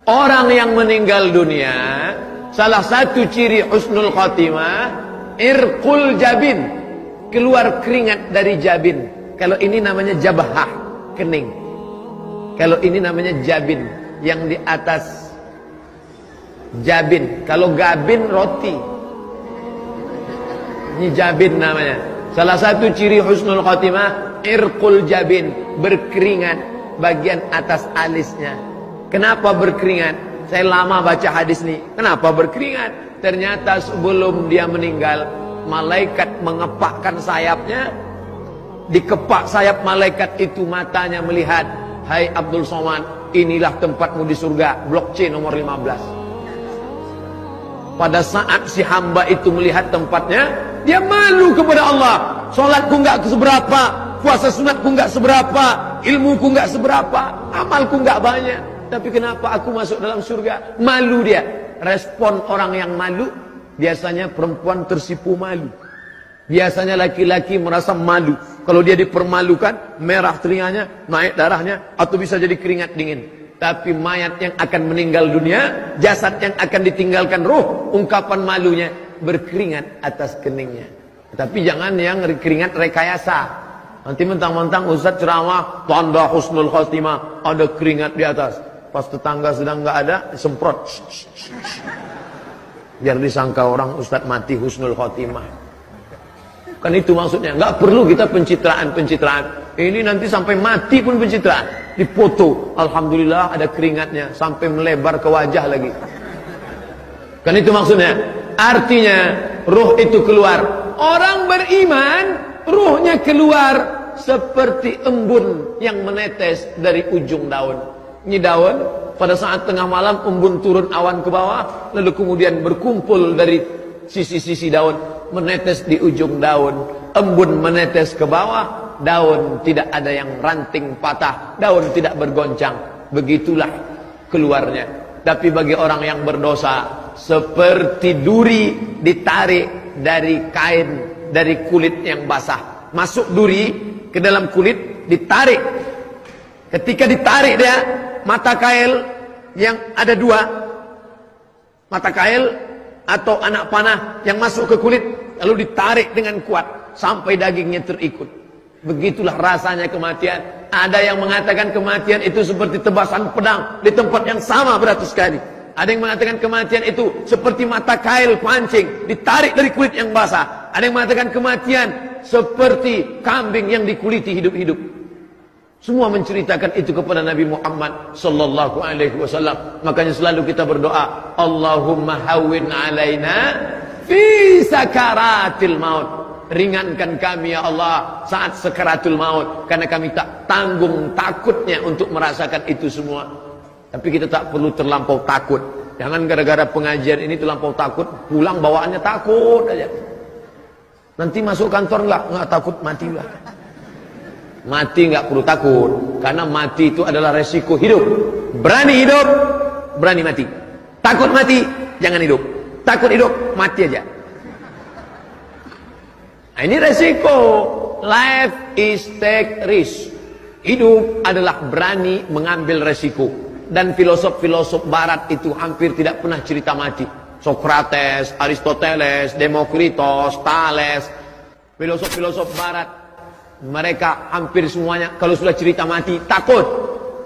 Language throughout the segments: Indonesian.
Orang yang meninggal dunia, salah satu ciri husnul khotimah, irqul jabin, keluar keringat dari jabin. Kalau ini namanya jabhah, kening. Kalau ini namanya jabin, yang di atas jabin. Kalau gabin, roti. Ini jabin namanya. Salah satu ciri husnul khotimah, irqul jabin, berkeringat bagian atas alisnya. Kenapa berkeringat? Saya lama baca hadis nih. Kenapa berkeringat? Ternyata sebelum dia meninggal, malaikat mengepakkan sayapnya. Dikepak sayap malaikat itu, matanya melihat, hai Abdul Somad, inilah tempatmu di surga, blok C nomor 15. Pada saat si hamba itu melihat tempatnya, dia malu kepada Allah. Sholatku nggak seberapa, puasa sunatku nggak seberapa, ilmuku nggak seberapa, amalku nggak banyak. Tapi kenapa aku masuk dalam surga? Malu dia. Respon orang yang malu, biasanya perempuan tersipu malu. Biasanya laki-laki merasa malu. Kalau dia dipermalukan, merah telinganya, naik darahnya, atau bisa jadi keringat dingin. Tapi mayat yang akan meninggal dunia, jasad yang akan ditinggalkan ruh, ungkapan malunya berkeringat atas keningnya. Tapi jangan yang keringat rekayasa. Nanti mentang-mentang Ustaz ceramah, tanda husnul khotimah, ada keringat di atas. Pas tetangga sedang nggak ada, semprot. Biar disangka orang Ustaz mati husnul khotimah. Kan itu maksudnya. Nggak perlu kita pencitraan-pencitraan. Ini nanti sampai mati pun pencitraan. Dipoto, alhamdulillah ada keringatnya, sampai melebar ke wajah lagi. Kan itu maksudnya. Artinya ruh itu keluar. Orang beriman, ruhnya keluar seperti embun yang menetes dari ujung daun. Ini daun, pada saat tengah malam embun turun awan ke bawah, lalu kemudian berkumpul dari sisi-sisi daun, menetes di ujung daun. Embun menetes ke bawah, daun tidak ada yang ranting patah, daun tidak bergoncang. Begitulah keluarnya. Tapi bagi orang yang berdosa, seperti duri ditarik dari kain, dari kulit yang basah. Masuk duri ke dalam kulit, ditarik. Ketika ditarik dia, mata kail yang ada dua, mata kail atau anak panah yang masuk ke kulit, lalu ditarik dengan kuat sampai dagingnya terikut. Begitulah rasanya kematian. Ada yang mengatakan kematian itu seperti tebasan pedang di tempat yang sama beratus kali. Ada yang mengatakan kematian itu seperti mata kail pancing ditarik dari kulit yang basah. Ada yang mengatakan kematian seperti kambing yang dikuliti hidup-hidup. Semua menceritakan itu kepada Nabi Muhammad sallallahu alaihi wasallam. Makanya selalu kita berdoa, Allahumma hawwin alaina fi sakaratil maut. Ringankan kami ya Allah saat sakaratul maut, karena kami tak tanggung takutnya untuk merasakan itu semua. Tapi kita tak perlu terlampau takut. Jangan gara-gara pengajian ini terlampau takut, pulang bawaannya takut aja. Nanti masuk kantor enggak takut, mati lah. Mati nggak perlu takut, karena mati itu adalah resiko hidup. Berani hidup, berani mati. Takut mati, jangan hidup. Takut hidup, mati aja. Nah, ini resiko. Life is take risk. Hidup adalah berani mengambil resiko. Dan filosof-filosof barat itu hampir tidak pernah cerita mati. Socrates, Aristoteles, Demokritos, Thales, filosof-filosof barat, mereka hampir semuanya kalau sudah cerita mati takut.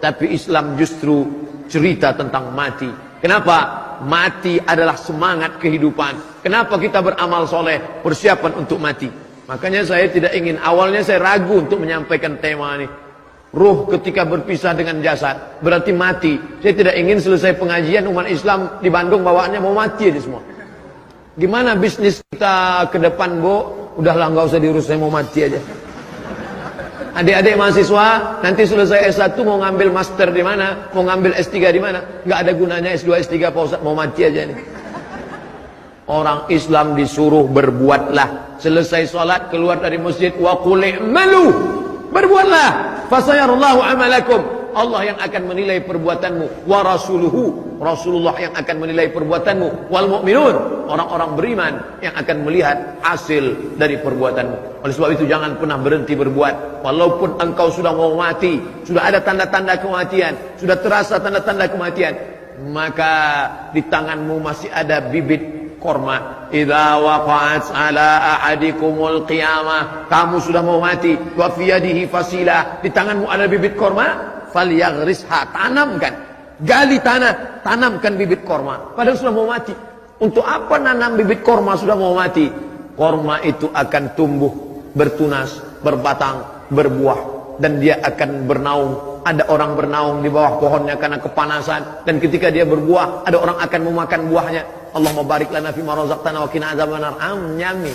Tapi Islam justru cerita tentang mati. Kenapa? Mati adalah semangat kehidupan. Kenapa kita beramal soleh? Persiapan untuk mati. Makanya saya tidak ingin, awalnya saya ragu untuk menyampaikan tema ini. Ruh ketika berpisah dengan jasad berarti mati. Saya tidak ingin selesai pengajian umat Islam di Bandung bawaannya mau mati aja semua. Gimana bisnis kita ke depan, Bu? Udahlah, nggak usah diurus, saya mau mati aja. Adik-adik mahasiswa nanti selesai S1 mau ngambil master di mana, mau ngambil S3 di mana, nggak ada gunanya S2 S3 Pak Ustaz, mau mati aja nih. Orang Islam disuruh berbuatlah. Selesai sholat keluar dari masjid, wa qul i'malu, berbuatlah, fasayarallahu amalakum. Allah yang akan menilai perbuatanmu, wa rasuluhu, Rasulullah yang akan menilai perbuatanmu, wal mu'minun, orang-orang beriman yang akan melihat hasil dari perbuatanmu. Oleh sebab itu jangan pernah berhenti berbuat. Walaupun engkau sudah mau mati, sudah ada tanda-tanda kematian, sudah terasa tanda-tanda kematian, maka di tanganmu masih ada bibit korma. Idza waqa'at ala ahadikumul qiyamah, kamu sudah mau mati, wa fi yadihi fasilah, di tanganmu ada bibit korma, falyaghrisha, tanamkan, gali tanah, tanamkan bibit korma, padahal sudah mau mati. Untuk apa nanam bibit korma sudah mau mati? Korma itu akan tumbuh, bertunas, berbatang, berbuah, dan dia akan bernaung. Ada orang bernaung di bawah pohonnya karena kepanasan, dan ketika dia berbuah, ada orang akan memakan buahnya. Allahumma barik lana fima razaqtana wa qina adzabannar. Nyami.